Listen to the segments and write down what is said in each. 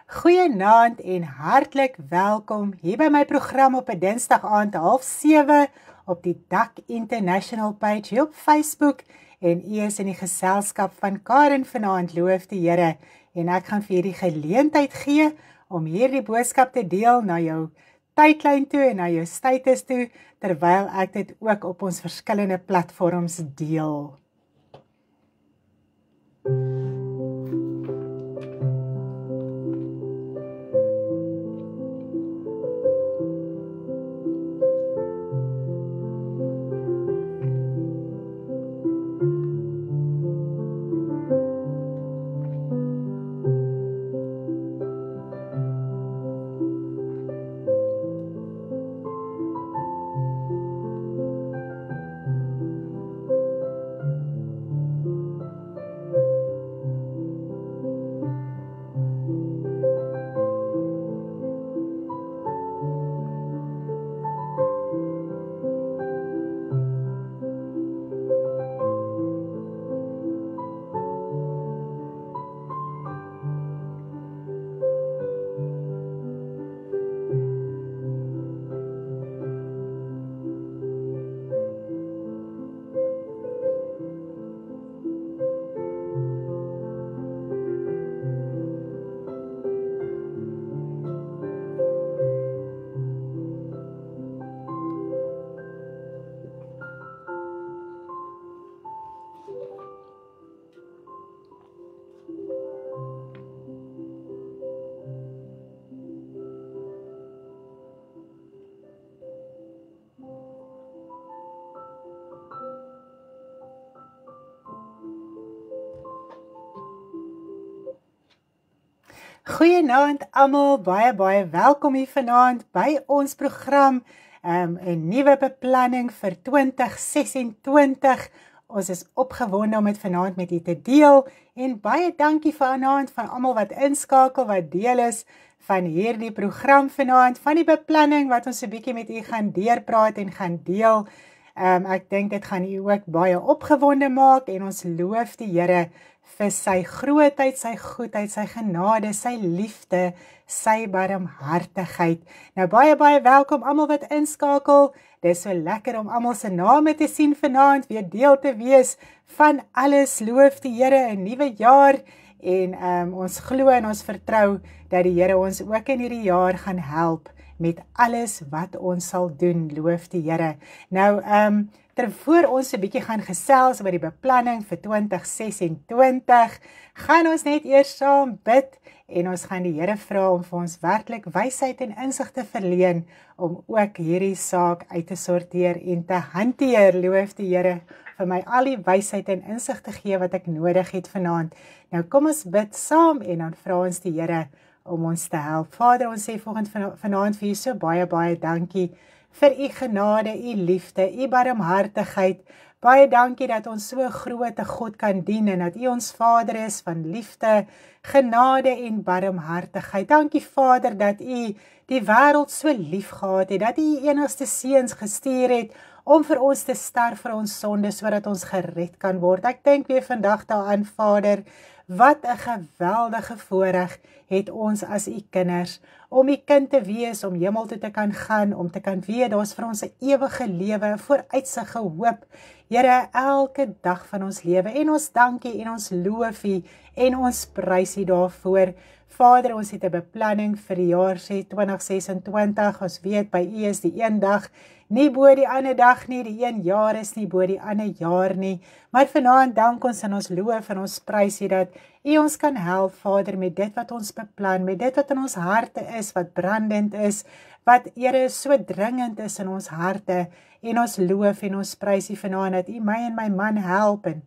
Goeienaand en hartlik welkom hier by my program op 'n Dinsdag aand 6:30 op die DAK International page hier op Facebook en u is in die geselskap van Karen vanaand, loof die Here, en ek gaan vir julle die geleentheid gee om hierdie boodskap te deel na jou tydlyn toe en na jou status toe, terwyl ek dit ook op ons verskillende platforms deel. Goeienaand almal, baie welkom hier vanaand by ons program, 'n nuwe beplanning vir 2026. Ons is opgewonde om dit vanaand met u te deel, en baie dankie vanaand van almal wat inskakel, wat deel is van hierdie program vanaand, van die beplanning wat ons 'n bietjie met u gaan deurpraat en gaan deel. Ek dink dit gaan u ook baie opgewonde maak, en ons loof die Here vir sy grootheid, sy goedheid, sy genade, sy liefde, sy barmhartigheid. Nou baie welkom almal wat inskakel. Dit is so lekker om almal se name te sien vanaand, weer deel te wees van alles, loof die Here, 'n nuwe jaar, en ons glo en ons vertrou dat die Here ons ook in hierdie jaar gaan help met alles wat ons sal doen, loof die Here. Nou, tervoor ons 'n bietjie gaan gesels oor die beplanning vir 2026, gaan ons net eers saam bid, en ons gaan die Here vra om vir ons werklik wysheid en insig te verleen, om ook hierdie saak uit te sorteer en te hanteer, loof die Here, vir my al die wysheid en insig te gee wat ek nodig het vanaand. Nou kom ons bid saam, en dan vra ons die Here om ons te help. Vader, ons sê vanaand vir u so baie dankie vir u genade, u liefde, u barmhartigheid. Baie dankie dat ons so groot God kan dien, en dat u ons Vader is van liefde, genade en barmhartigheid. Dankie Vader dat u die wêreld so lief gehad het, dat u u enigste seuns gestuur het om vir ons te sterf vir ons sonde, sodat ons gered kan word. Ek dink weer vandag daaraan, Vader, wat 'n geweldige voorreg het ons as u kinders, om u kind te wees, om hemel toe te kan gaan, om te kan weet, daar is vir ons 'n ewige lewe, vooruitsig, hoop, Here, elke dag van ons lewe, en ons dankie, en ons loof u, en ons prys u daarvoor. Vader, ons het 'n beplanning vir die jaar 2026, ons weet, by u is die een dag nie bo die ander dag nie, die een jaar is nie bo die ander jaar nie, maar vanaand dank ons en ons loof en ons prys u dat u ons kan help, Vader, met dit wat ons beplan, met dit wat in ons harte is, wat brandend is, wat Here so dringend is in ons harte, en ons loof en ons prys u vanaand dat u my en my man help, en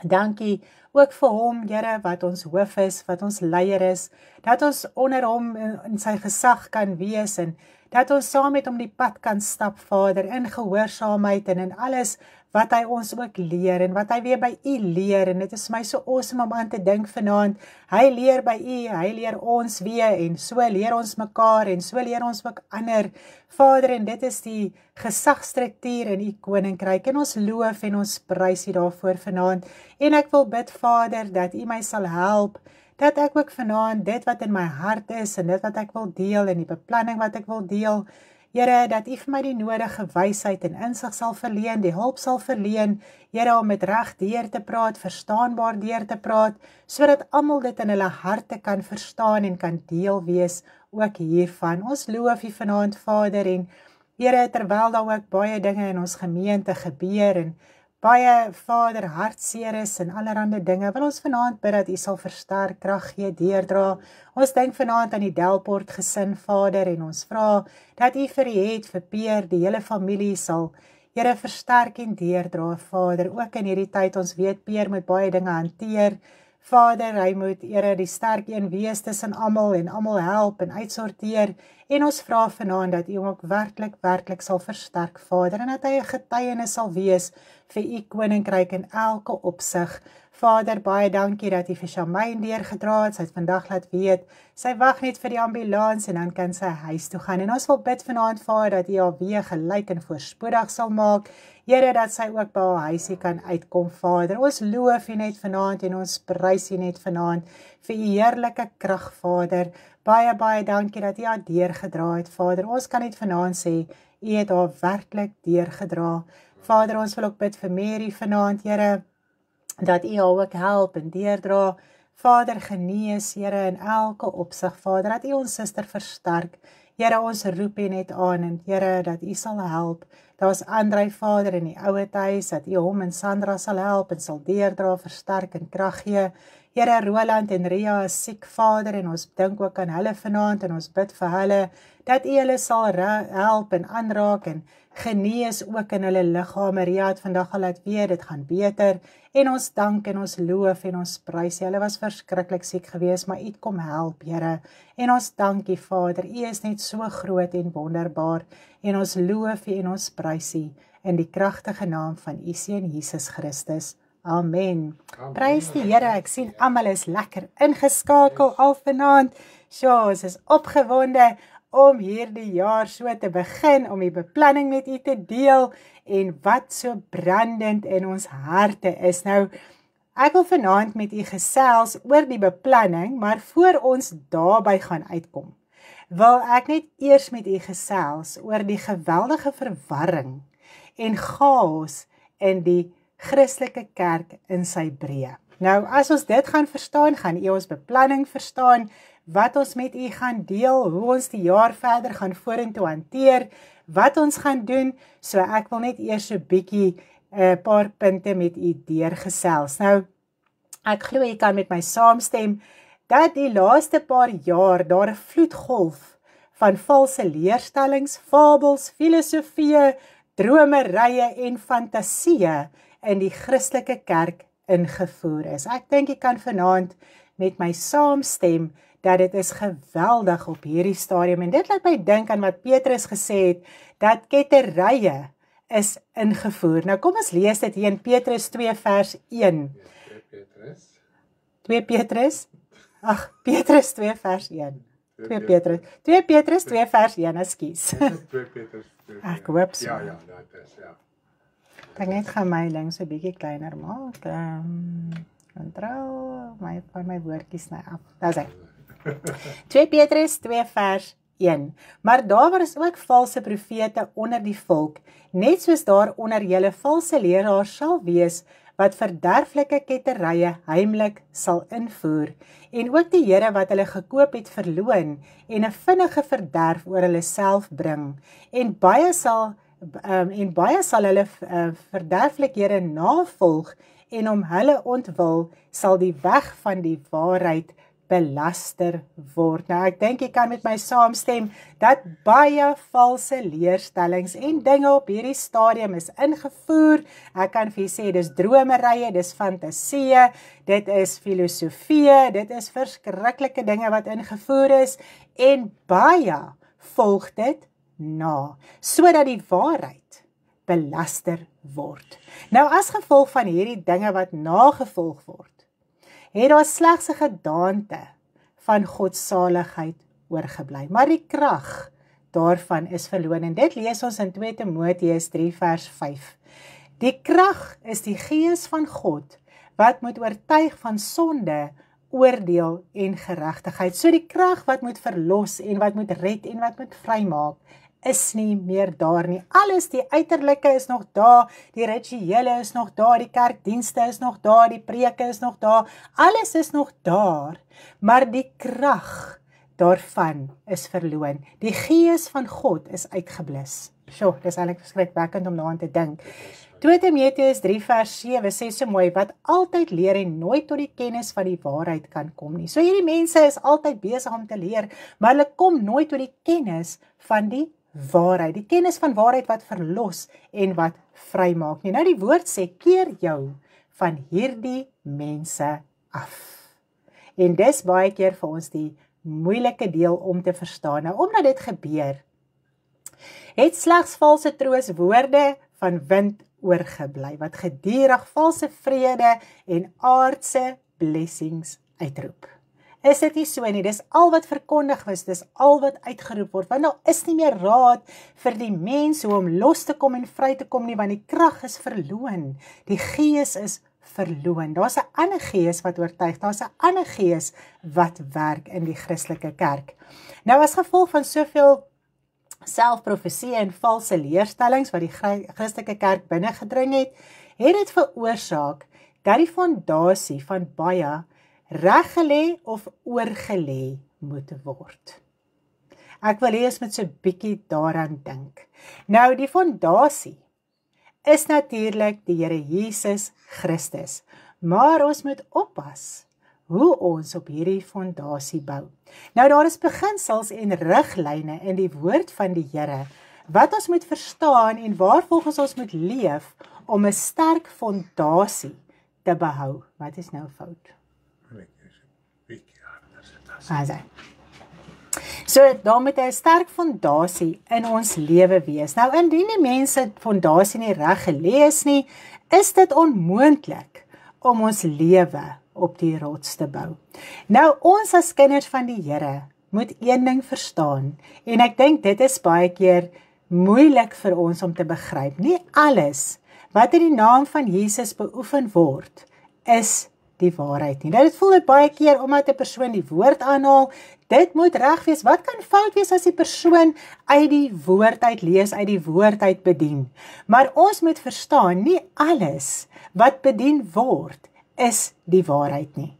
dankie ook vir hom, Here, wat ons hoof is, wat ons leier is, dat ons onder hom in sy gesag kan wees, en dat ons saam met hom die pad kan stap, Vader, in gehoorsaamheid en in alles wat hy ons ook leer, en wat hy weer by u leer, en dit is my so awesome om aan te dink vanaand, hy leer by u, hy leer ons weer, en so leer ons mekaar, en so leer ons ook ander, Vader, en dit is die gesagstruktuur in u koninkryk, en ons loof en ons prys u daarvoor vanaand, en ek wil bid, Vader, dat u my sal help, dat ek ook vanaand dit wat in my hart is, en dit wat ek wil deel, en die beplanning wat ek wil deel, Here, dat U vir my die nodige wysheid en insig sal verleen, die hulp sal verleen, Here, om met reg deur te praat, verstaanbaar deur te praat, sodat almal dit in hulle harte kan verstaan en kan deel wees ook hiervan. Ons loof U vanaand, Vader, en Here, terwyl daar ook baie dinge in ons gemeente gebeur, en baie, Vader, hartseer is en allerhande dinge, wil ons vanaand bid dat U sal versterk, krag gee, deurdra. Ons dink vanaand aan die Delport gesin, Vader, en ons vra dat U vir die het, vir Peer, die hele familie sal, Here, versterk en deurdra, Vader, ook in hierdie tyd, ons weet, Peer moet baie dinge hanteer, Vader, hy moet, Here, die sterk een wees tussen almal en almal help en uitsorteer, en ons vra vanaand dat U hom ook werklik sal versterk, Vader, en dat hy 'n getuienis sal wees vir U koninkryk in elke opsig. Vader, baie dankie dat U vir Shamaine deurgedra het, sy het vandag laat weet, sy wag net vir die ambulans en dan kan sy huis toe gaan, en ons wil bid vanaand, Vader, dat U haar weë gelyk en voorspoedig sal maak, Here, dat sy ook by haar huisie kan uitkom, Vader. Ons loof U net vanaand en ons prys U net vanaand vir U heerlike krag, Vader. Baie dankie dat U haar deurgedra het, Vader. Ons kan net vanaand sê, U het haar werklik deurgedra. Vader, ons wil ook bid vir Mary vanaand, Here, dat U haar ook help en deurdra. Vader, genees, Here, in elke opsig, Vader, dat U ons suster versterk. Here, ons roep U net aan, en Here, dat U sal help. Daar's Andrei, Vader, in die ouer huis, dat U hom en Sandra sal help en sal deurdra, versterk en krag gee. Here, Roland en Ria is siek, Vader, en ons dink ook aan hulle vanaand, en ons bid vir hulle, dat U hulle sal help en aanraak en genees ook in hulle liggame. Ria het vandag al laat weet, dit gaan beter, en ons dank en ons loof en ons prys. Hulle was verskriklik siek geweest, maar U kom help, Here, en ons dank U, Vader, U is net so groot en wonderbaar, en ons loof U en ons prys U, in die kragtige naam van U Seun Jesus Christus. Amen. Prys die Here, ek sien almal is lekker ingeskakel al vanaand. Ons is opgewonde om hierdie jaar so te begin, om die beplanning met U te deel, en wat so brandend in ons harte is. Nou, ek wil vanaand met U gesels oor die beplanning, maar voor ons daarby gaan uitkom, wil ek net eers met U gesels oor die geweldige verwarring en chaos in die Christelike kerk in sy breë. Nou, as ons dit gaan verstaan, gaan U ons beplanning verstaan, wat ons met U gaan deel, hoe ons die jaar verder gaan vorentoe hanteer, wat ons gaan doen, so ek wil net eers so bietjie paar punte met U deurgesels. Nou, ek glo U kan met my saamstem, dat die laaste paar jaar daar 'n vloedgolf van valse leerstellings, fabels, filosofieë, dromerye en fantasieë in die Christelike kerk ingevoer is. Ek dink jy kan vanaand met my saamstem dat dit is geweldig op hierdie stadium, en dit laat my dink aan wat Petrus gesê het, dat ketterye is ingevoer. Nou kom ons lees dit hier in Petrus 2 vers 1. Petrus 2 vers 1. 2 Petrus 2 vers 1, ekskuus. Ek hoop so. Ja, dit is, ja. Ek net gaan my ding so bietjie kleiner maak. Control, van my woordjies nou af. Daar sê. 2 Petrus 2 vers 1. Maar daar is ook valse profete onder die volk, net soos daar onder julle valse leraars sal wees, wat verderflike ketterye heimlik sal invoer, en ook die Here wat hulle gekoop het verloon, en 'n vinnige verderf oor hulle self bring, en baie sal hulle verderflikhede navolg, en om hulle ontwil sal die weg van die waarheid belaster word. Nou, ek dink jy kan met my saamstem, dat baie valse leerstellings en dinge op hierdie stadium is ingevoer. Ek kan vir jy sê, dis dromerye, dis fantasieë, dit is filosofieë, dit is verskriklike dinge wat ingevoer is, en baie volg dit na, sodat die waarheid belaster word. Nou, as gevolg van hierdie dinge wat nagevolg word, het daar slegs 'n gedaante van godsaligheid oorgebly. Maar die krag daarvan is verloon. En dit lees ons in 2 Timoteus 3 vers 5. Die krag is die gees van God, wat moet oortuig van sonde, oordeel en geregtigheid. So die krag wat moet verlos en wat moet red en wat moet vrymaak, is nie meer daar nie. Alles, die uiterlike is nog daar, die rituele is nog daar, die kerkdienste is nog daar, die preke is nog daar, alles is nog daar, maar die krag daarvan is verloon. Die gees van God is uitgeblus. Sjoe, dis eintlik skrikwekkend om daaraan te dink. 2 Timoteus 3 vers 7 sê so mooi, wat altyd leer en nooit tot die kennis van die waarheid kan kom nie. So hierdie mense is altyd besig om te leer, maar hulle kom nooit tot die kennis van die waarheid. Die kennis van waarheid wat verlos en wat vrymaak nie. Nou die woord sê, keer jou van hierdie mense af. En dis baie keer vir ons die moeilike deel om te verstaan. Nou, omdat dit gebeur, het slegs valse troostwoorde van wind oorgebly, wat gedurig valse vrede en aardse blessings uitroep. Is dit nie so nie? Dis al wat verkondig is, dis al wat uitgeroep word, want nou is nie meer raad vir die mens hoe om los te kom en vry te kom nie, want die krag is verloon, die gees is verloon. Daar's 'n ander gees wat oortuig, daar's 'n ander gees wat werk in die Christelike kerk. Nou as gevolg van soveel selfprofesie en valse leerstellings wat die Christelike kerk binnengedring het, het dit veroorsaak dat die fondasie van baie reggelê of oorgelê moet word. Ek wil hê ons moet so 'n bietjie daaraan dink. Nou die fondasie is natuurlik die Here Jesus Christus, maar ons moet oppas hoe ons op hierdie fondasie bou. Nou daar is beginsels en riglyne in die woord van die Here wat ons moet verstaan en waarvolgens ons moet leef om 'n sterk fondasie te behou. Wat is nou fout? So, daar moet 'n sterk fondasie in ons lewe wees. Nou, indien die mense fondasie nie reg gelees nie, is dit onmoontlik om ons lewe op die rots te bou. Nou, ons as kinders van die Here moet een ding verstaan, en ek dink dit is baie keer moeilik vir ons om te begryp. Nie alles wat in die naam van Jesus beoefen word, is die waarheid nie. Nou, dit voel dit baie keer omdat 'n persoon die woord aanhaal, dit moet reg wees. Wat kan fout wees as die persoon uit die woord uit lees, uit die woord uit bedien? Maar ons moet verstaan, nie alles wat bedien word, is die waarheid nie.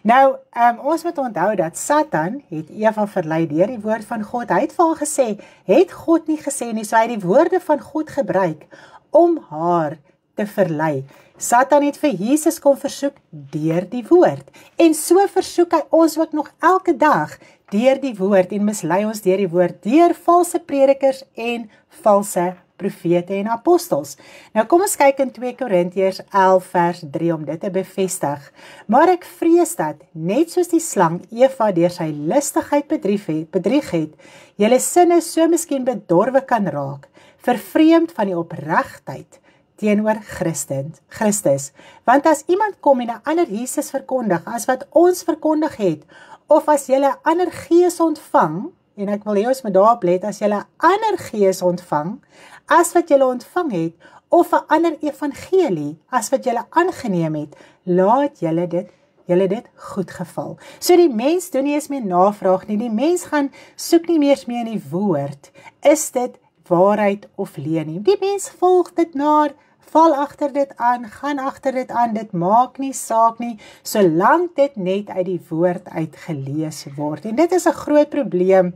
Nou, ons moet onthou dat Satan het Eva verlei deur die woord van God. Hy het vir haar gesê, het God nie gesê nie, so hy het die woorde van God gebruik om haar te verlei. Satan het vir Jesus kom versoek deur die woord. En so versoek hy ons ook nog elke dag deur die woord en mislei ons deur die woord, deur valse predikers en valse profete en apostels. Nou kom ons kyk in 2 Korintiërs 11 vers 3 om dit te bevestig. Maar ek vrees dat, net soos die slang Eva deur sy listigheid bedrieg het, julle sinne so miskien bedorwe kan raak, vervreemd van die opregtheid teenoor Christus. Want as iemand kom en 'n ander Jesus verkondig, as wat ons verkondig het, of as julle 'n ander gees ontvang, en ek wil hê ons moet daarop let, as julle 'n ander gees ontvang, as wat julle ontvang het, of 'n ander evangelie, as wat julle aangeneem het, laat julle dit goed geval. So die mens doen nie eens meer navraag nie, die mens gaan soek nie meer in die woord, is dit waarheid of leuen nie. Die mens volg dit na, val agter dit aan, gaan agter dit aan, dit maak nie saak nie, solank dit net uit die woord uitgelees word. En dit is 'n groot probleem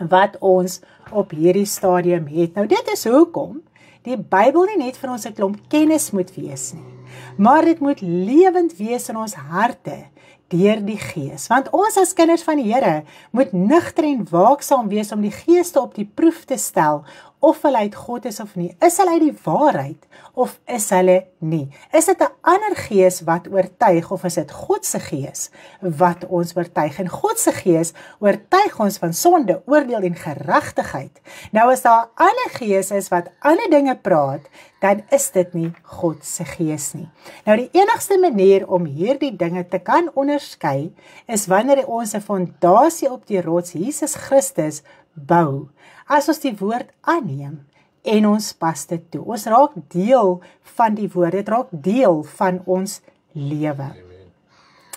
wat ons op hierdie stadium het. Nou dit is hoekom die Bybel nie net vir ons 'n klomp kennis moet wees nie, maar dit moet lewend wees in ons harte, deur die Gees. Want ons as kinders van die Here moet nugter en waaksaam wees om die geeste op die proef te stel, of hulle uit God is of nie. Is hulle uit die waarheid, of is hulle nie? Is dit 'n ander gees wat oortuig, of is dit God se gees wat ons oortuig? En God se gees oortuig ons van sonde, oordeel en geregtigheid. Nou as daar 'n ander gees is wat ander dinge praat, dan is dit nie God se gees nie. Nou die enigste manier om hierdie dinge te kan onderskei, is wanneer ons 'n fondasie op die rots Jesus Christus bou. As ons die woord aanneem en ons pas dit toe. Ons raak deel van die woord, dit raak deel van ons lewe.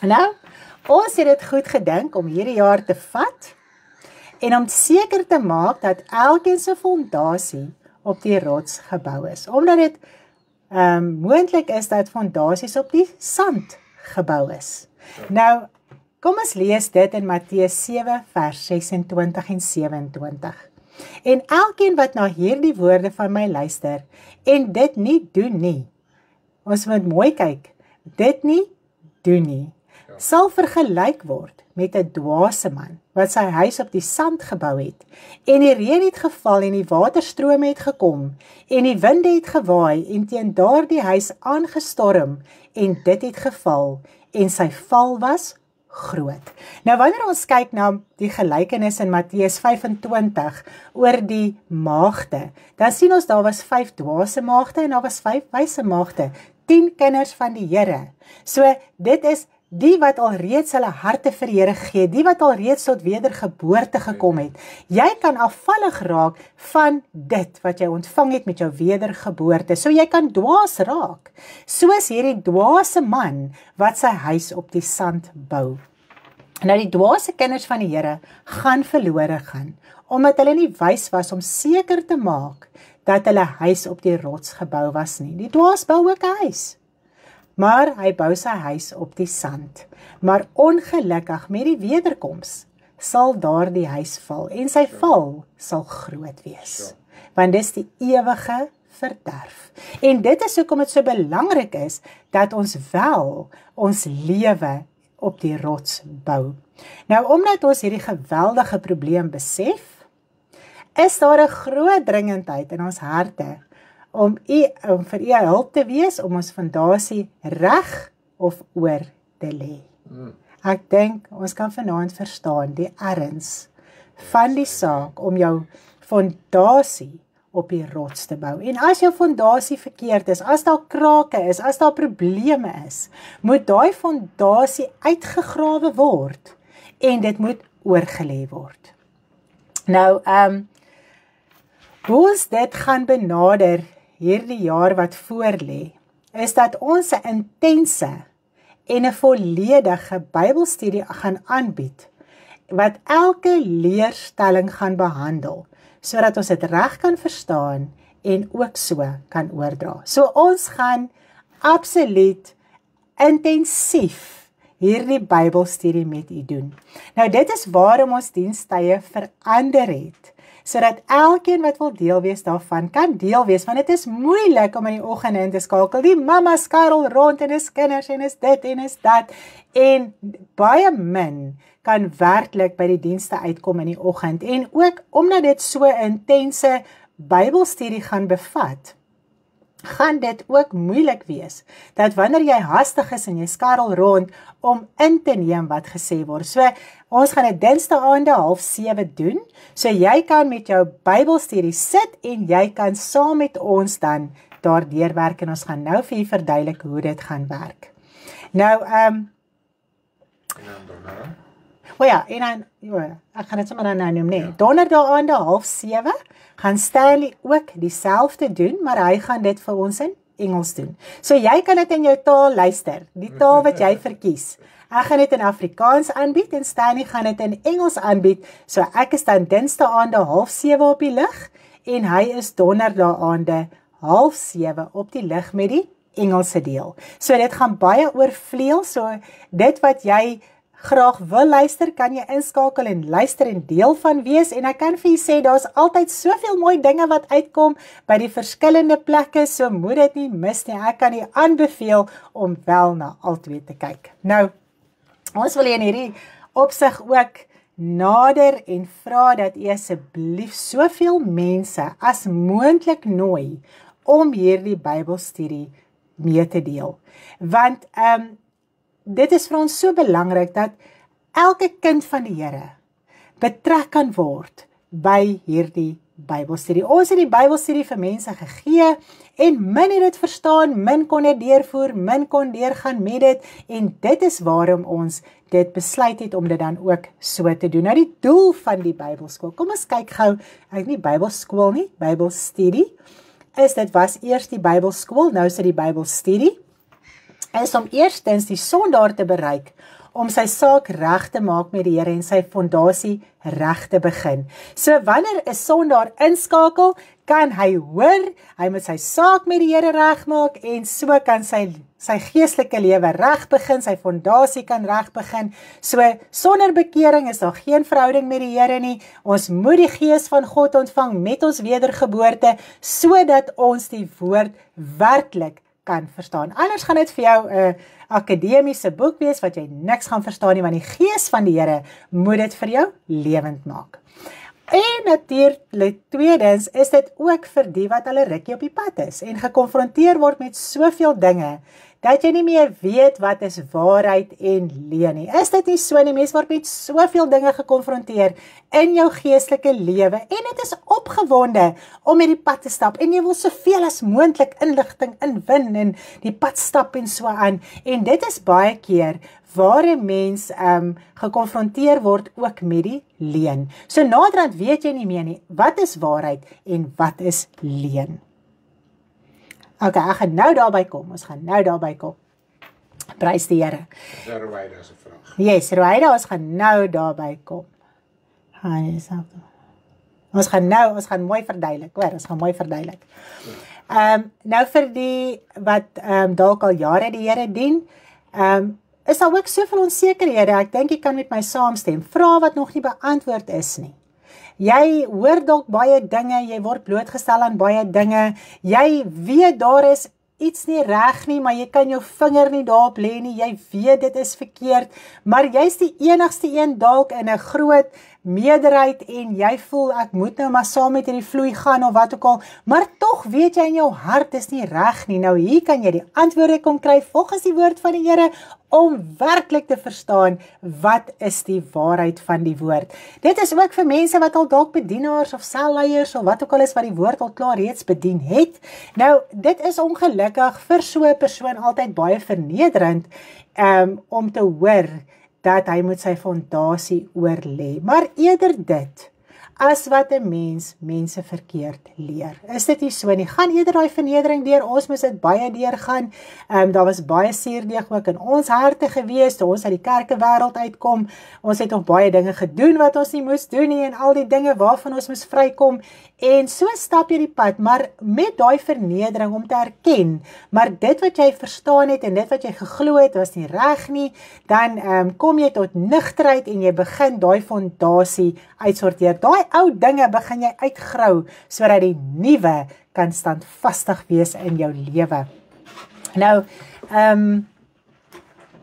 Nou, ons het dit goed gedink om hierdie jaar te vat en om seker te maak dat elkeen se fondasie op die rots gebou is. Omdat dit moontlik is dat fondasies op die sand gebou is. Nou, kom ons lees dit in Matteus 7 vers 26 en 27. En elkeen wat na hierdie woorde van my luister en dit nie doen nie, ons moet mooi kyk, dit nie doen nie, sal vergelyk word met 'n dwaase man wat sy huis op die sand gebou het, en die reën het geval en die waterstrome het gekom, en die winde het gewaai en teen daardie huis aangestorm, en dit het geval, en sy val was groot. Nou wanneer ons kyk na die gelykenis in Matteus 25 oor die maagde, dan sien ons daar was 5 dwaase maagde en daar was 5 wyse maagde, 10 kinders van die Here. So dit is die wat alreeds hulle harte vir Here gee, die wat alreeds tot wedergeboorte gekom het. Jy kan afvallig raak van dit wat jy ontvang het met jou wedergeboorte. So jy kan dwaas raak, soos hierdie dwaase man wat sy huis op die sand bou. Nou die dwaase kinders van die Here gaan verlore gaan, omdat hulle nie wys was om seker te maak dat hulle huis op die rots gebou was nie. Die dwaas bou ook 'n huis, maar hy bou sy huis op die sand. Maar ongelukkig met die wederkoms sal daardie huis val, en sy val sal groot wees. Want dis die ewige verderf. En dit is hoekom dit so belangrik is, dat ons wel ons lewe op die rots bou. Nou, omdat ons hierdie geweldige probleem besef, is daar 'n groot dringendheid in ons harte, om vir u hulp te wees, om ons fondasie reg of oor te lê. Ek dink, ons kan vanaand verstaan die erns van die saak, om jou fondasie op die rots te bou. En as jou fondasie verkeerd is, as daar krake is, as daar probleme is, moet daai fondasie uitgegrawe word, en dit moet oorgelê word. Nou, hoe ons dit gaan benader hierdie jaar wat voorlê, is dat ons 'n intense en 'n volledige Bybelstudie gaan aanbied, wat elke leerstelling gaan behandel, sodat ons dit reg kan verstaan en ook so kan oordra. So ons gaan absoluut intensief hierdie Bybelstudie met u doen. Nou dit is waarom ons dienstye verander het, sodat elkeen wat wil deel wees daarvan, kan deel wees, want dit is moeilik om in die oggend in te skakel. Die mama skarrel rond en is kinders en is dit en is dat, en baie min kan werklik by die dienste uitkom in die oggend. En ook omdat dit so 'n intense Bybelstudie gaan bevat, gaan dit ook moeilik wees, dat wanneer jy hastig is en jy skarrel rond, om in te neem wat gesê word. So, ons gaan dit Dinsdae aande 6:30 doen, so jy kan met jou Bybelstudie sit, en jy kan saam met ons dan daardeur werk, en ons gaan nou vir u verduidelik hoe dit gaan werk. Nou, en dan, ek gaan dit sommer nou noem, nee. Donderdag aande 6:30 gaan Stanley ook dieselfde doen, maar hy gaan dit vir ons in Engels doen. So jy kan dit in jou taal luister, die taal wat jy verkies. Ek gaan dit in Afrikaans aanbied, en Stanley gaan dit in Engels aanbied, so ek is dan Dinsdae aande 6:30 op die lig, en hy is Donderdag aande 6:30 op die lig met die Engelse deel. So dit gaan baie oorvleuel, so dit wat jy graag wil luister, kan jy inskakel en luister en deel van wees, en ek kan vir jy sê, daar's altyd soveel mooi dinge wat uitkom by die verskillende plekke, so moet dit nie mis nie. Ek kan jy aanbeveel om wel na albei te kyk. Nou, ons wil in hierdie opsig ook nader en vra dat u asseblief soveel mense as moontlik nooi om hierdie Bybelstudie mee te deel. Want dit is vir ons so belangrik dat elke kind van die Here betrek kan word by hierdie Bybelstudie. Ons het die Bybelstudie vir mense gegee, en min het dit verstaan, min kon dit deurvoer, min kon deurgaan met dit, en dit is waarom ons dit besluit het om dit dan ook so te doen. Nou die doel van die Bybelskool, kom ons kyk gou, nie Bybelskool nie, Bybelstudie, is dit was eers die Bybelskool, nou is dit die Bybelstudie, is om eerstens die sondaar te bereik, om sy saak reg te maak met die Here en sy fondasie reg te begin. So wanneer 'n sondaar inskakel, kan hy hoor, hy moet sy saak met die Here regmaak en so kan sy geestelike lewe reg begin, sy fondasie kan reg begin. So sonder bekering is daar geen verhouding met die Here nie. Ons moet die Gees van God ontvang met ons wedergeboorte, sodat ons die woord werklik kan verstaan. Anders gaan dit vir jou 'n akademiese boek wees wat jy niks gaan verstaan nie, want die Gees van die Here moet dit vir jou lewend maak. En natuurlik, tweedens, is dit ook vir die wat al 'n rukkie op die pad is en gekonfronteer word met soveel dinge, dat jy nie meer weet wat is waarheid en leuen nie. Is dit nie so nie? Mens word met soveel dinge gekonfronteer in jou geestelike lewe en dit is opgewonde om met die pad te stap en jy wil soveel as moontlik inligting inwin en die pad stap en so aan. En dit is baie keer waar 'n mens gekonfronteer word ook met die leuen. So naderhand weet jy nie meer nie, wat is waarheid en wat is leuen. Ok, ek gaan nou daarby kom, ons gaan nou daarby kom. Prys die Here. Rowaida is 'n vraag. Yes, Rowaida, ons gaan nou daarby kom. Ons gaan mooi verduidelik, hoor, ons gaan mooi verduidelik. Nou vir die wat dalk al jare die Here dien, is daar ook soveel onsekerhede, ek dink jy kan met my saamstem, vrae wat nog nie beantwoord is nie. Jy hoor dalk baie dinge, jy word blootgestel aan baie dinge, jy weet daar is iets nie reg nie, maar jy kan jou vinger nie daarop lê nie, jy weet dit is verkeerd, maar jy's die enigste een dalk in 'n groot meerderheid en jy voel ek moet nou maar saam met hierdie vloei gaan of wat ook al, maar tog weet jy in jou hart is nie reg nie. Nou hier kan jy die antwoorde kom kry volgens die woord van die Here om werklik te verstaan wat is die waarheid van die woord. Dit is ook vir mense wat al dalk bedienaars of selleiers of wat ook al is wat die woord al klaar reeds bedien het. Nou dit is ongelukkig vir so 'n persoon altyd baie vernederend om te hoor dat hy moet sy fondasie oorlê. Maar eerder dit, as wat 'n mens mense verkeerd leer. Is dit nie so nie? Gaan eerder daai vernedering deur, ons moes dit baie deurgaan. Daar was baie suurdeeg ook in ons harte gewees, toe ons uit die kerkewêreld uitkom. Ons het nog baie dinge gedoen wat ons nie moes doen nie, en al die dinge waarvan ons moes vrykom. En so stap jy die pad, maar met daai vernedering om te erken, maar dit wat jy verstaan het en dit wat jy geglo het, was nie reg nie, dan kom jy tot nugterheid en jy begin daai fondasie uitsorteer. Daai ou dinge begin jy uitgrou, sodat die nuwe kan standvastig wees in jou lewe. Nou,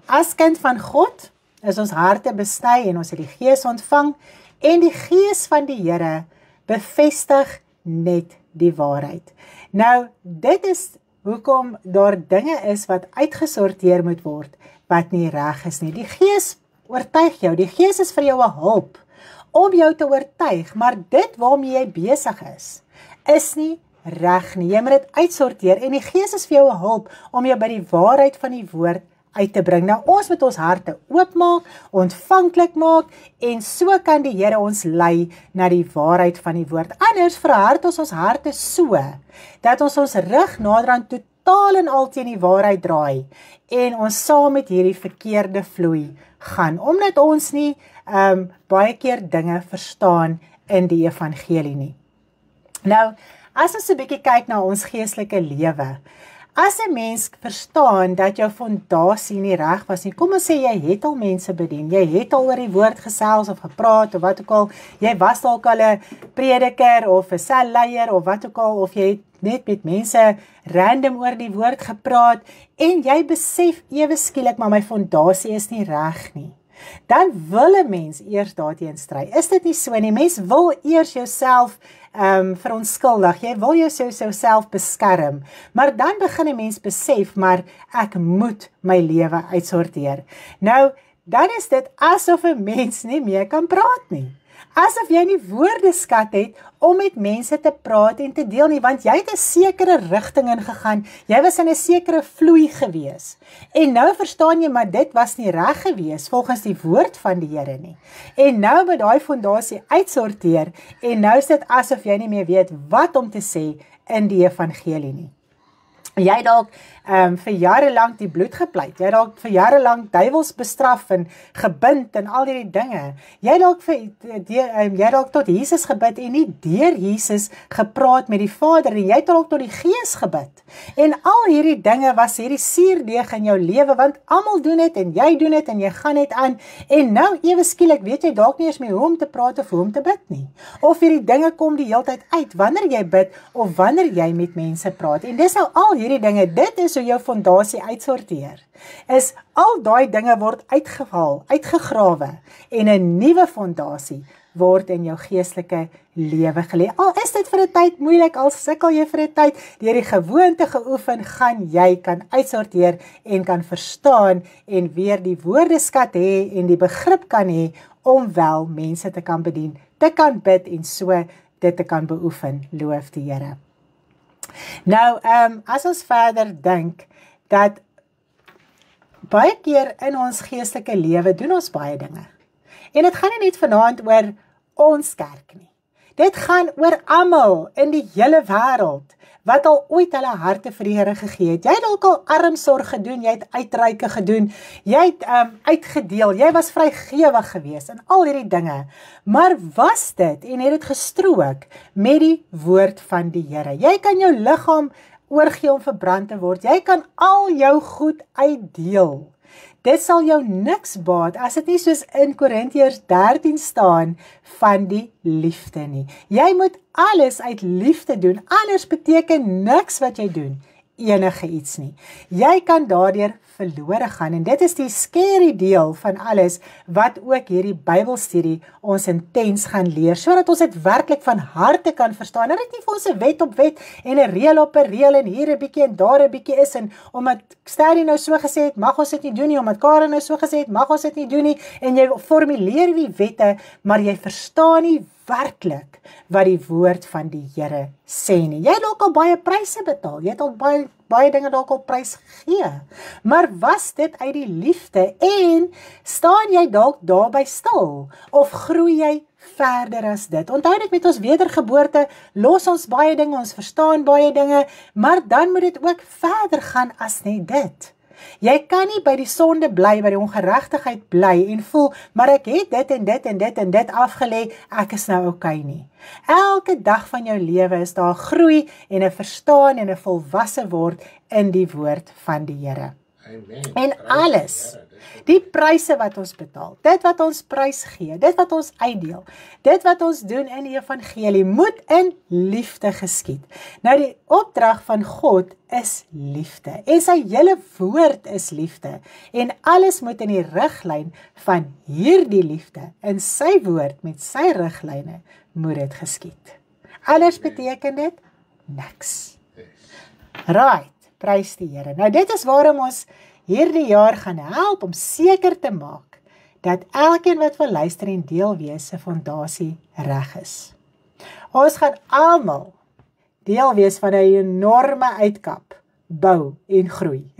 as kind van God, is ons harte besny en ons het die Gees ontvang, en die Gees van die Here bevestig net die waarheid. Nou, dit is hoekom daar dinge is wat uitgesorteer moet word, wat nie reg is nie. Die Gees oortuig jou, die Gees is vir jou 'n hulp, om jou te oortuig, maar dit waarmee jy besig is nie reg nie. Jy moet dit uitsorteer, en die Gees is vir jou 'n hulp, om jou by die waarheid van die woord uit te bring. Nou, ons moet ons harte oopmaak, ontvanklik maak, en so kan die Here ons lei na die waarheid van die woord. Anders verhard ons harte so, dat ons rug naderhand totaal en al teen die waarheid draai, en ons saam met hierdie verkeerde vloei gaan, omdat ons nie baie keer dinge verstaan in die evangelie nie. Nou, as ons 'n bietjie kyk na ons geestelike lewe, as 'n mens verstaan dat jou fondasie nie reg was nie, kom ons sê jy het al mense bedien, jy het al oor die woord gesels of gepraat of wat ook al, jy was dalk al 'n prediker of 'n selleier of wat ook al, of jy het net met mense random oor die woord gepraat, en jy besef ewe skielik, maar my fondasie is nie reg nie. Dan wil 'n mens eers daarteen stry. Is dit nie so nie? Mens wil eers jouself verontskuldig, jy wil jouself beskerm, maar dan begin 'n mens besef, maar ek moet my lewe uitsorteer. Nou, dan is dit asof 'n mens nie meer kan praat nie. Asof jy nie woordeskat het om met mense te praat en te deel nie, want jy het 'n sekere rigting ingegaan, jy was in 'n sekere vloei gewees, en nou verstaan jy, maar dit was nie reg gewees, volgens die woord van die Here nie, en nou moet daai fondasie uitsorteer, en nou is dit asof jy nie meer weet wat om te sê in die evangelie nie. Jy dalk vir jare lank die bloed gepleit. Jy dalk vir jare lank duiwels bestraf en gebind en al hierdie dinge. Jy dalk tot Jesus gebid en nie deur Jesus gepraat met die Vader en jy het dalk tot die Gees gebid. En al hierdie dinge was hierdie suurdeeg in jou lewe, want almal doen dit en jy doen dit en jy gaan net aan. En nou ewe skielik weet jy dalk nie eens meer hoe om te praat of hoe om te bid nie. Of hierdie dinge kom die heeltyd uit wanneer jy bid of wanneer jy met mense praat. En dis nou al hierdie dinge, dit is hoe jou fondasie uitsorteer. Is al daai dinge word uitgehaal, uitgegrawe en 'n nuwe fondasie word in jou geestelike lewe gelê. Al is dit vir 'n tyd moeilik, al sukkel jy vir 'n tyd, deur die gewoonte geoefen, gaan jy kan uitsorteer en kan verstaan en weer die woordeskat hê en die begrip kan hê om wel mense te kan bedien, te kan bid en so dit te kan beoefen. Loof die Here. Nou, as ons verder dink dat baie keer in ons geestelike lewe doen ons baie dinge. En dit gaan nie net vanaand oor ons kerk nie. Dit gaan oor almal in die hele wêreld wat al ooit hulle harte vir die Here gegee het. Jy het dalk al armsorg gedoen, jy het uitreike gedoen, jy het uitgedeel, jy was vrygewig geweest en al hierdie dinge. Maar was dit en het dit gestrook met die woord van die Here? Jy kan jou liggaam oorgee om verbrand te word. Jy kan al jou goed uitdeel. Dit sal jou niks baat as dit nie soos in Korintiërs 13 staan van die liefde nie. Jy moet alles uit liefde doen, anders beteken niks wat jy doen enige iets nie. Jy kan daardeur verlore gaan en dit is die scary deel van alles wat ook hierdie Bybelstudie ons intens gaan leer, sodat ons dit werklik van harte kan verstaan. En dit nie vir ons 'n wet op wet en 'n reël op 'n reël en hier 'n bietjie en daar 'n bietjie is en omdat Sterrie nou so gesê het, mag ons dit nie doen nie, omdat Karen nou so gesê het, mag ons dit nie doen nie en jy formuleer die wette, maar jy verstaan nie werklik wat die woord van die Here sê nie. Jy het dalk al baie pryse betaal, jy het al baie dinge dalk al prys gegee, maar was dit uit die liefde en staan jy dalk daarby stil of groei jy verder as dit? Onthou net met ons wedergeboorte los ons baie dinge, ons verstaan baie dinge, maar dan moet dit ook verder gaan as net dit. Jy kan nie by die sonde bly, by die ongeregtigheid bly en voel, maar ek het dit en dit en dit en dit afgelê, ek is nou okay nie. Elke dag van jou lewe is daar groei en 'n verstaan en 'n volwasse word in die woord van die Here. Amen. En alles, die pryse wat ons betaal, dit wat ons prys gee, dit wat ons uitdeel, dit wat ons doen in die evangelie, moet in liefde geskied. Nou die opdrag van God is liefde en sy hele woord is liefde en alles moet in die riglyn van hierdie liefde, in sy woord met sy riglyne moet dit geskied. Anders beteken dit niks. Right, prys die Here. Nou dit is waarom ons hierdie jaar gaan help om seker te maak dat elkeen wat wil luister en deel wees se fondasie reg is. Ons gaan almal deel wees van 'n enorme uitkap, bou en groei.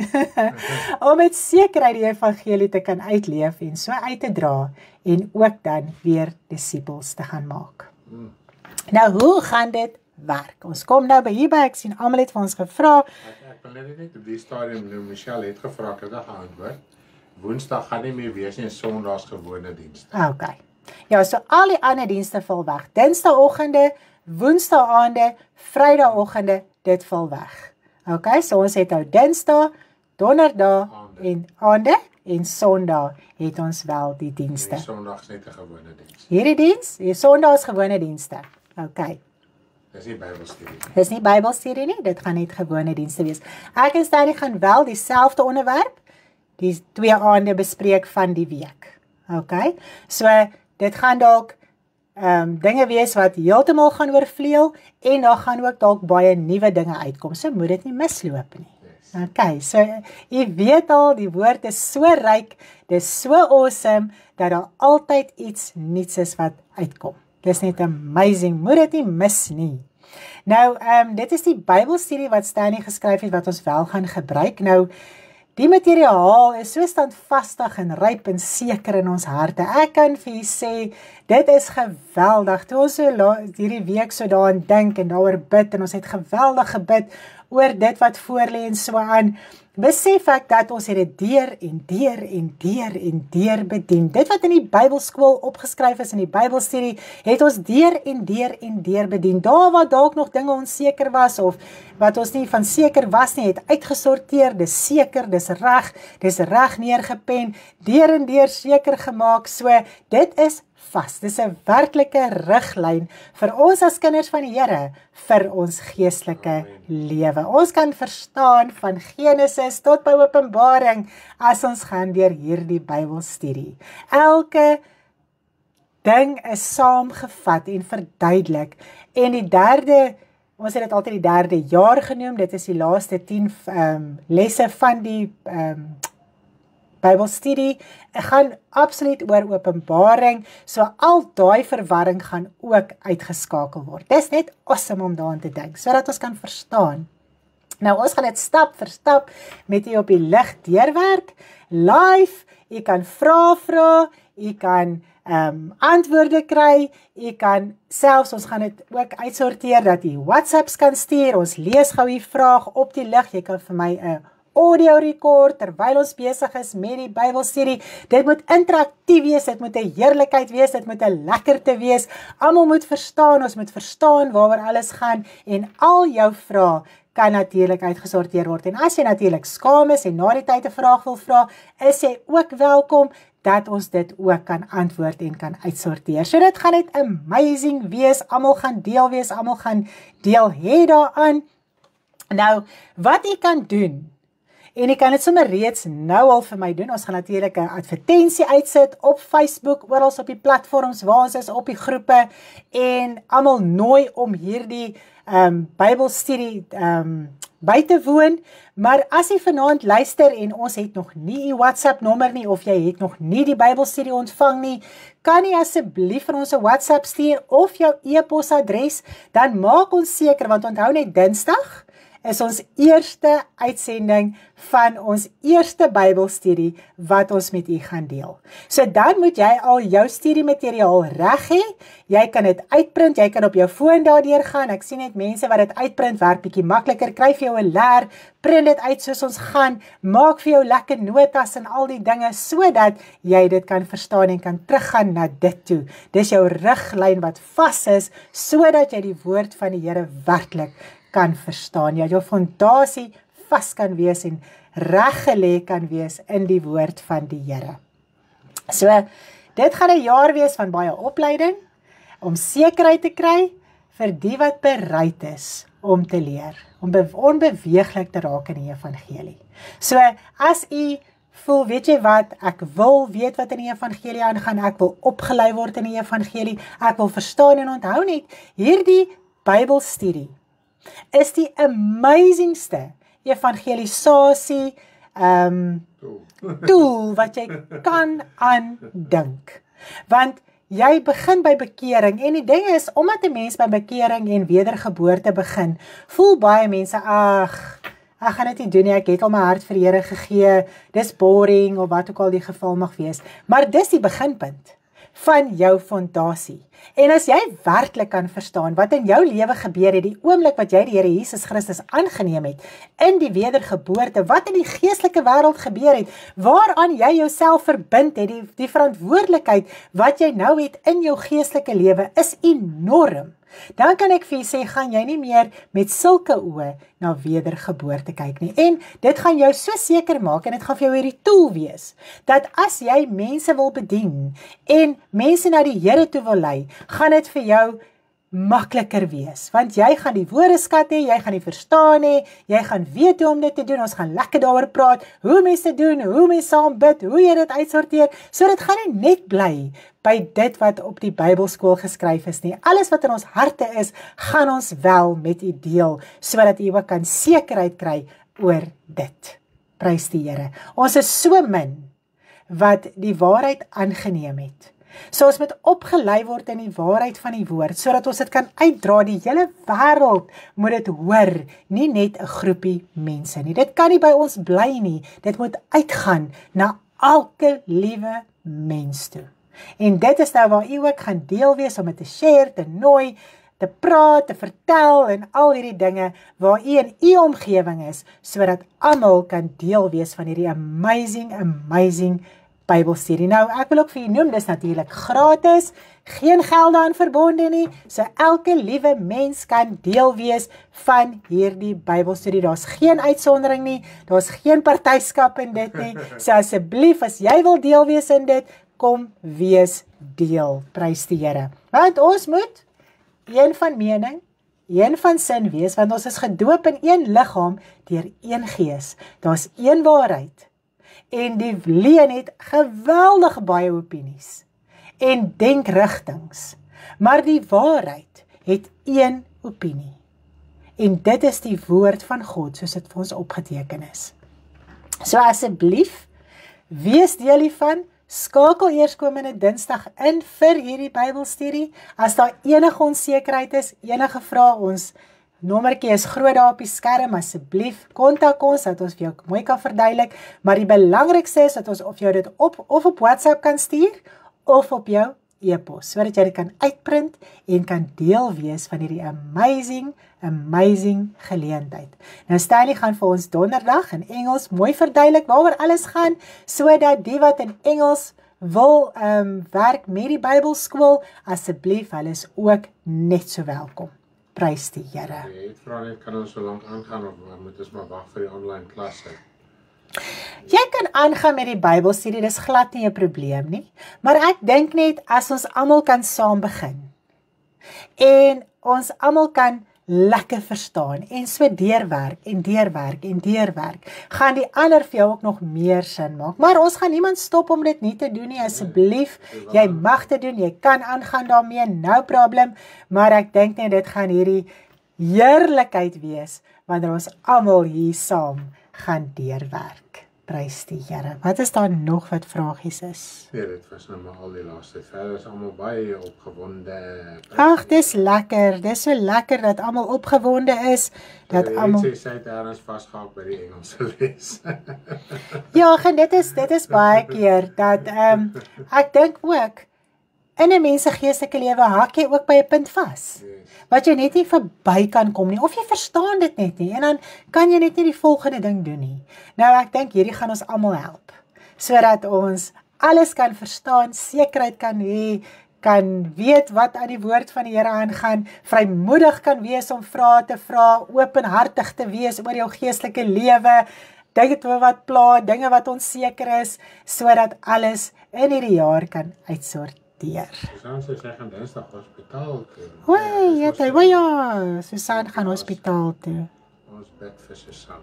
Om met sekerheid die evangelie te kan uitleef en so uit te dra en ook dan weer disippels te gaan maak. Nou hoe gaan dit werk? Ons kom nou by hierby, ek sien almal het vir ons gevra. Ek wil net op die stadium nou Michelle het gevra, ek het geantwoord. Woensdag gaan nie meer wees nie en Sondags gewone dienste. Okay. Ja, so al die ander dienste val weg. Dinsdagoggende, Woensdaagaande, Vrydagoggende, dit val weg. Okay, so ons het nou Dinsdag, Donderdag en aande en Sondag het ons wel die dienste. Sondags net 'n gewone diens. Hierdie diens, die Sondag is gewone dienste. Okay. Dis nie Bybelstudie. Dis nie Bybelstudie nie, dit gaan net gewone dienste wees. Ek en Sterrie gaan wel dieselfde onderwerp, die 2 aande bespreek van die week. Okay, so dit gaan dalk dinge wees wat heeltemal gaan oorvleuel en daar gaan ook dalk baie nuwe dinge uitkom, so moet dit nie misloop nie. Okay, so jy weet al, die woord is so ryk, dis so awesome, dat daar altyd iets nuuts is wat uitkom. Dis net amazing, moet dit nie mis nie. Nou, dit is die Bybelstudie wat Stanley geskryf het, wat ons wel gaan gebruik. Nou, Die materiaal is so standvastig en ryp en seker in ons harte. Ek kan vir julle sê, dit is geweldig. Toe ons so hierdie week so daaraan dink en daaroor bid, en ons het geweldig gebid oor dit wat voor lê en so aan, besef ek dat ons het dit deur en deur bedien. Dit wat in die Bybelskool opgeskryf is in die Bybelstudie, het ons deur en deur bedien. Daar waar dalk nog dinge onseker was, of wat ons nie van seker was nie, het uitgesorteer, dis seker, dis reg neergepen, deur en deur seker gemaak, so dit is vas. Dis 'n werklike riglyn vir ons as kinders van die Here, vir ons geestelike lewe. Ons kan verstaan van Genesis tot by Openbaring as ons gaan deur hierdie Bybelstudie. Elke ding is saamgevat en verduidelik. En die derde, ons het dit altyd die derde jaar genoem, dit is die laaste 10 lesse van die Bybelstudie, gaan absoluut oor Openbaring, so al daai verwarring gaan ook uitgeskakel word. Dis net awesome om daaraan te dink, sodat ons kan verstaan. Nou, ons gaan dit stap vir stap met u op die lig deurwerk, live, u kan vra, u kan antwoorde kry, u kan selfs, ons gaan dit ook uitsorteer, dat u WhatsApps kan stuur, ons lees gou die vraag op die lig, jy kan vir my 'n audio record, terwyl ons besig is met die Bybelstudie. Dit moet interaktief wees, dit moet 'n heerlikheid wees, dit moet 'n lekkerte wees. Almal moet verstaan, ons moet verstaan waaroor alles gaan, en al jou vrae kan natuurlik uitgesorteer word. En as jy natuurlik skaam is en na die tyd 'n vraag wil vra, is jy ook welkom dat ons dit ook kan antwoord en kan uitsorteer. So dit gaan net amazing wees, almal gaan deel wees, almal gaan deel hê daaraan. Nou, wat jy kan doen, en jy kan dit sommer reeds nou al vir my doen. Ons gaan natuurlik 'n advertensie uitsit op Facebook, oral op die platforms waar ons is, op die groepe, en almal nooi om hierdie Bybelstudie by te woon. Maar as jy vanaand luister en ons het nog nie die WhatsApp nommer nie, of jy het nog nie die Bybelstudie ontvang nie, kan jy asseblief vir ons 'n WhatsApp stuur of jou e-posadres, dan maak ons seker, want onthou net Dinsdag is ons eerste uitsending van ons eerste Bybelstudie wat ons met u gaan deel. So dan moet jy al jou studiemateriaal reg hê. Jy kan dit uitprint, jy kan op jou foon daardeur gaan. Ek sien net mense wat dit uitprint, werk bietjie makliker. Kry vir jou 'n leer, print dit uit soos ons gaan, maak vir jou lekker notas en al die dinge, sodat jy dit kan verstaan en kan teruggaan na dit toe. Dis jou riglyn wat vas is, sodat jy die woord van die Here werklik kan verstaan. Jou fondasie vas kan wees en reggelê kan wees in die woord van die Here. So, dit gaan 'n jaar wees van baie opleiding, om sekerheid te kry vir die wat bereid is om te leer, om onbeweeglik te raak in die evangelie. So, as u voel, weet jy wat, ek wil weet wat in die evangelie aangaan, ek wil opgelei word in die evangelie, ek wil verstaan en onthou net, hierdie Bybelstudie is die amazingste evangelisasie tool wat jy kan aandink. Want jy begin by bekering, en die ding is, omdat 'n mens by bekering en wedergeboorte begin, voel baie mense, ek gaan dit nie doen nie, ek het al my hart vir die Here gegee, dis boring, of wat ook al die geval mag wees. Maar dis die beginpunt van jou fondasie. En as jy werklik kan verstaan wat in jou lewe gebeur het, die oomblik wat jy die Here Jesus Christus aangeneem het, in die wedergeboorte, wat in die geestelike wêreld gebeur het, waaraan jy jouself verbind het, die verantwoordelikheid wat jy nou het in jou geestelike lewe, is enorm. Dan kan ek vir jy sê, gaan jy nie meer met sulke oë na wedergeboorte kyk nie. En dit gaan jou so seker maak, en dit gaan vir jou hierdie tool wees, dat as jy mense wil bedien, en mense na die Here toe wil lei, gaan dit vir jou makliker wees, want jy gaan die woordeskat hê, jy gaan die verstaan hê, jy gaan weet hoe om dit te doen, ons gaan lekker daaroor praat, hoe mense dit doen, hoe mense saam bid, hoe jy dit uitsorteer, so dit gaan nie net bly by dit wat op die Bybelskool geskryf is nie. Alles wat in ons harte is, gaan ons wel met u deel, sodat u ook kan sekerheid kry oor dit. Prys die Here. Ons is so min wat die waarheid aangeneem het, So ons moet opgelei word in die waarheid van die woord, sodat ons dit kan uitdra. Die hele wêreld moet dit hoor, nie net 'n groepie mense nie. Dit kan nie by ons bly nie. Dit moet uitgaan na elke liewe mens toe. En dit is nou waar u ook gaan deel wees om dit te share, te nooi, te praat, te vertel en al hierdie dinge waar u in u omgewing is, sodat almal kan deel wees van hierdie amazing Bybelstudie. Nou, ek wil ook vir u noem, dis natuurlik gratis, geen geld daaraan verbonde nie, so elke liewe mens kan deel wees van hierdie Bybelstudie. Daar's geen uitsondering nie, daar's geen partyskap in dit nie, so asseblief, as jy wil deel wees in dit, kom wees deel, prys die Here. Want ons moet een van mening, een van sin wees, want ons is gedoop in een liggaam deur een gees. Daar's een waarheid. En die leuen het geweldig baie opinies en denkrigtings. Maar die waarheid het een opinie. En dit is die woord van God, soos dit vir ons opgeteken is. So asseblief, wees deel hiervan, skakel eers komende Dinsdag in vir hierdie Bybelstudie. As daar enige onsekerheid is, enige vrae, ons nommertjie is groot daar op die skerm, asseblief kontak ons, dat ons vir jou mooi kan verduidelik, maar die belangrikste is dat ons of jou dit of op WhatsApp kan stuur, of op jou e-pos, sodat jy dit kan uitprint en kan deel wees van hierdie amazing geleentheid. Nou Stanley gaan vir ons donderdag in Engels mooi verduidelik waaroor alles gaan, sodat die wat in Engels wil werk met die Bybelskool, asseblief, hulle is ook net so welkom. Prys die Here. Ek vra net, kan ons so lank aangaan, of moet ons maar wag vir die online klasse? Jy kan aangaan met die Bybelstudie, dis glad nie 'n probleem nie, maar ek dink net as ons almal kan saam begin, en ons almal kan lekker verstaan, en so deurwerk, gaan die ander vir jou ook nog meer sin maak. Maar ons gaan niemand stop om dit nie te doen nie, asseblief, jy mag dit doen, jy kan aangaan daarmee, no problem, maar ek dink net dit gaan hierdie heerlikheid wees, wanneer ons almal hier saam gaan deurwerk. Prys die Here. Wat is daar nog wat vragies is? Nee, dit was nou maar al die laaste. Verder is almal baie opgewonde. Ag, dis lekker. Dis so lekker dat almal opgewonde is, dat almal sy het ergens vasgehak by die Engelse les. Ja, en dit is baie keer dat ek dink ook in 'n mens se geestelike lewe hak jy ook by 'n punt vas. Wat jy net nie verby kan kom nie, of jy verstaan dit net nie, en dan kan jy net nie die volgende ding doen nie. Nou ek dink hierdie gaan ons almal help, sodat ons alles kan verstaan, sekerheid kan hê, kan weet wat aan die woord van die Here aangaan, vrymoedig kan wees om vrae te vra, openhartig te wees oor jou geestelike lewe, dinge wat pla, dinge wat onseker is, sodat alles in hierdie jaar kan uitsorteer. Susan sê sy gaan Dinsdag hospitaal toe. Ja, Susan gaan hospitaal toe. Ons bid vir Susan.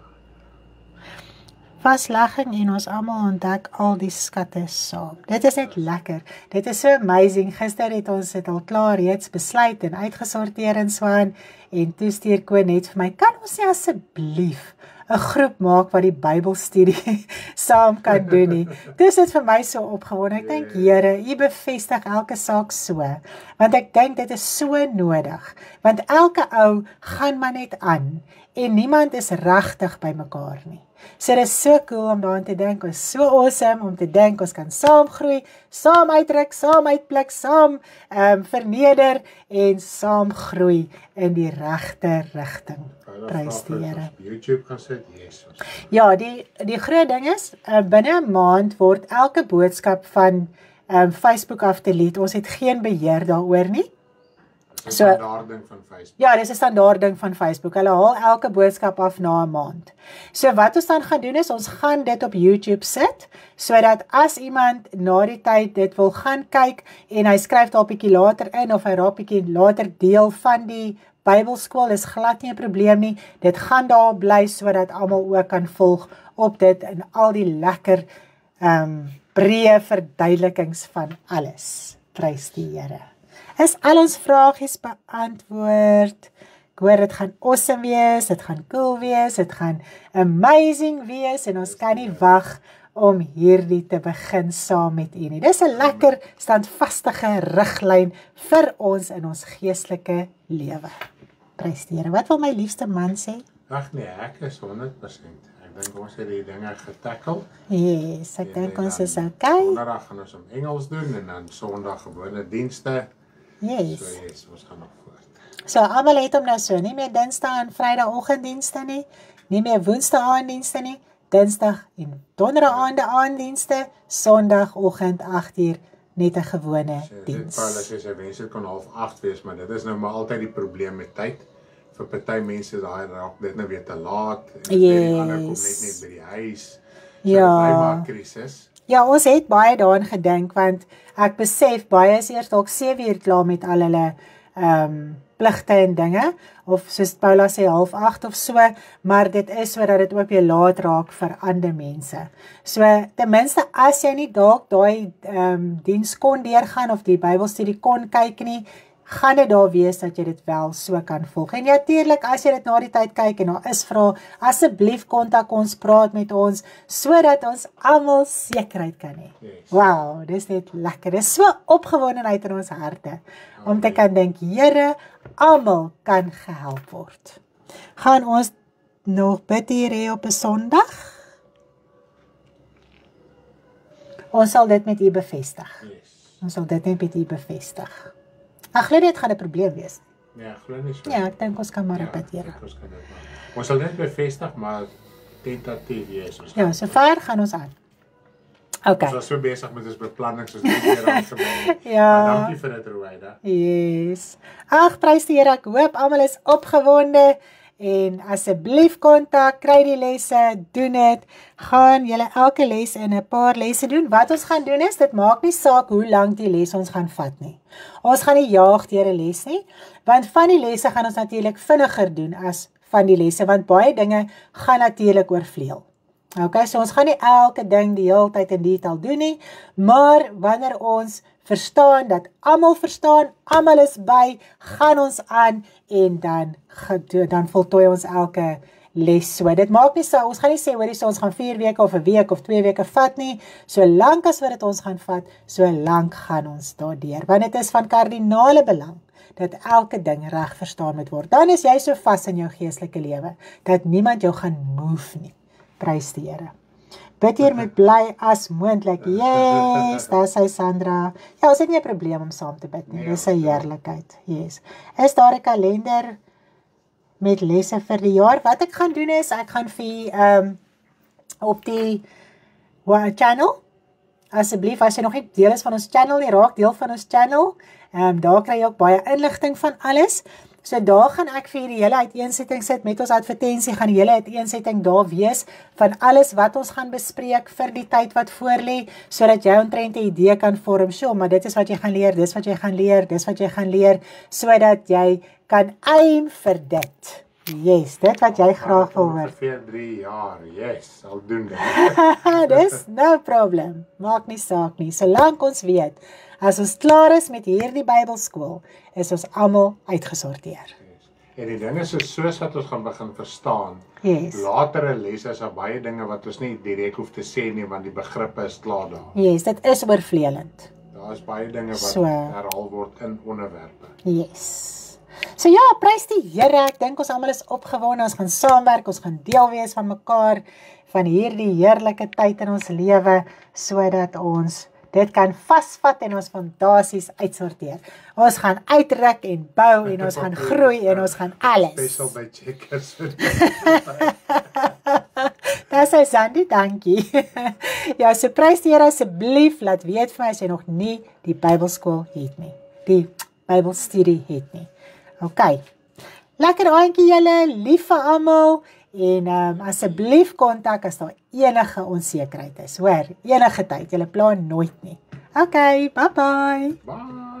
Vaslegging en ons almal ontdek al die skatte saam. Dit is net lekker. Dit is so amazing. Gister het ons dit al klaar reeds besluit en uitgesorteer en so aan, en toe stuur Koen net vir my, kan ons nie asseblief 'n groep maak wat die Bybelstudie saam kan doen nie. Dis dit vir my so opgewonde. Ek dink Here, U bevestig elke saak so, want ek dink dit is so nodig, want elke ou gaan maar net aan, en niemand is regtig by mekaar nie. So dit is so cool om daaraan te dink, ons is so awesome om te dink, ons kan saam groei, saam uitdruk, saam uitblik, saam verneder, en saam groei in die regte rigting. Prys die Here. YouTube kan sit, yes. Ja, die groot ding is, binne 'n maand word elke boodskap van Facebook af delete. Ons het geen beheer daaroor nie. Dis 'n standaard ding van Facebook. Ja, dis 'n standaard ding van Facebook. Hulle haal elke boodskap af na 'n maand. So wat ons dan gaan doen is, ons gaan dit op YouTube sit, sodat as iemand na die tyd dit wil gaan kyk, en hy skryf daar 'n bietjie later in, of hy raak bietjie later deel van die Bybelskool, is glad nie 'n probleem nie. Dit gaan daar bly, sodat almal ook kan volg op dit, en al die lekker breë verduidelikings van alles. Prys die Here. Is al ons vragies beantwoord? Ek hoor, dit gaan awesome wees, dit gaan cool wees, dit gaan amazing wees, en ons kan nie wag om hierdie te begin saam met U nie. Dis 'n lekker standvastige riglyn vir ons in ons geestelike lewe. Prys die Here. Wat wil my liefste man sê? Ag nee, ek is 100%. Ek dink ons het die dinge getackle. Yes, ek dink ons is okay. Donderdag gaan ons Engels doen en dan Sondag gewone dienste. Yes. So yes, ons gaan nog voort. So almal het hom nou so, nie meer Dinsdag en Vrydagoggenddienste nie meer Woensdae aanddienste nie, Dinsdag en Donderdag aanddienste, Sondagoggend 8uur net 'n gewone diens. Paulus sê sy wens dit kon 7:30 wees, maar dit is nou maar altyd die probleem met tyd. Vir party mense daai raak dit nou weer te laat en die ander kom net by die huis. So Ja. dit bly maar krisis. Ja, ons het baie daaraan gedink want ek besef baie is eers dalk 7uur klaar met al hulle pligte en dinge of soos Paula sê 7:30 of so, maar dit is sodat dit ook weer laat raak vir ander mense. So ten minste as jy nie dalk daai diens kon deurgaan of die Bybelstudie kon kyk nie, gaan dit daar wees dat jy dit wel so kan volg. En natuurlik as jy dit na die tyd kyk en daar is vrae, asseblief kontak ons, praat met ons sodat ons almal sekerheid kan hê. Yes. Wow, dis net lekker. Dis so opgewondenheid in ons harte om te kan dink, Here, almal kan gehelp word. Gaan ons nog bid hier hê op 'n Sondag? Ons sal dit met U bevestig. Yes. Ons sal dit net met U bevestig. Ek glo dit gaan 'n probleem wees. Nee, ek glo nie so. Ja, ek dink ons kan maar bid, Here. Ons kan dit maar. Ons sal net bevestig, maar tentatief wees. Ja, so ver gaan ons aan. Okay. Ons was so besig met ons beplanning soos dit hier aangebring. Ja. Maar dankie vir dit, Ruwaida. Yes. Ag, prys die Here. Ek hoop almal is opgewonde en asseblief kontak, kry die lesse, doen dit. Gaan julle elke les in 'n paar lesse doen. Wat ons gaan doen is, dit maak nie saak hoe lank die les ons gaan vat nie. Ons gaan nie jaag deur 'n les nie, want van die lesse gaan ons natuurlik vinniger doen as van die lesse, want baie dinge gaan natuurlik oorvleuel. Okay, so ons gaan nie elke ding die hele tyd in detail doen nie, maar wanneer ons verstaan dat almal verstaan, almal is by, gaan ons aan en dan voltooi ons elke les so. Dit maak nie so, ons gaan nie sê hoorie so ons gaan 4 weke of 'n week of 2 weke vat nie, so lank as wat dit ons gaan vat, so lank gaan ons daardeur, want dit is van kardinale belang dat elke ding reg verstaan moet word. Dan is jy so vas in jou geestelike lewe dat niemand jou gaan move nie. Prys die Here. Bid hier met bly as moontlik. Yes, daar sê Sandra. Ja, ons het nie 'n probleem om saam te bid nie. Dis 'n heerlikheid. Yes. Is daar 'n kalender met lesse vir die jaar? Wat ek gaan doen is, ek gaan vir op die channel, asseblief, as jy nog nie deel is van ons channel nie, raak deel van ons channel. Daar kry jy ook baie inligting van alles. So daar gaan ek vir die hele uiteensetting sit met ons advertensie, gaan die hele uiteensetting daar wees van alles wat ons gaan bespreek vir die tyd wat voorlê, sodat jy omtrent 'n idee kan vorm. So, maar dit is wat jy gaan leer, dis wat jy gaan leer, dis wat jy gaan leer, sodat jy kan aim vir dit. Yes, dit wat jy graag wil hoor. Ongeveer 3 jaar, yes, sal doen dit. Dis no problem, maak nie saak nie, solank ons weet, as ons klaar is met hierdie Bybelskool, is ons almal uitgesorteer. Yes. En die ding is soos wat ons gaan begin verstaan, Yes. latere lesse is daar baie dinge wat ons nie direk hoef te sê nie, want die begrippe is klaar daar. Yes, dit is oorvleelend. Daar is baie dinge wat So. herhaal word in onderwerpe. Yes. So ja, prys die Here, ek dink ons almal is opgewonde, ons gaan saamwerk, ons gaan deel wees van mekaar, van hierdie heerlike tyd in ons lewe, sodat ons dit kan vasvat en ons fondasies uitsorteer. Ons gaan uitruk en bou en ons gaan groei en ons gaan alles. Special by Checkers. Daar sê Sandy, dankie. Ja, so prys die Here, asseblief, laat weet vir my as jy nog nie die Bybelskool het nie. Die Bybelstudie het nie. Okay. Lekker aandjie julle, lief vir almal. En asseblief kontak as daar enige onsekerheid is. Hoor, enige tyd, julle plan nooit nie. Okay, bye bye. Bye.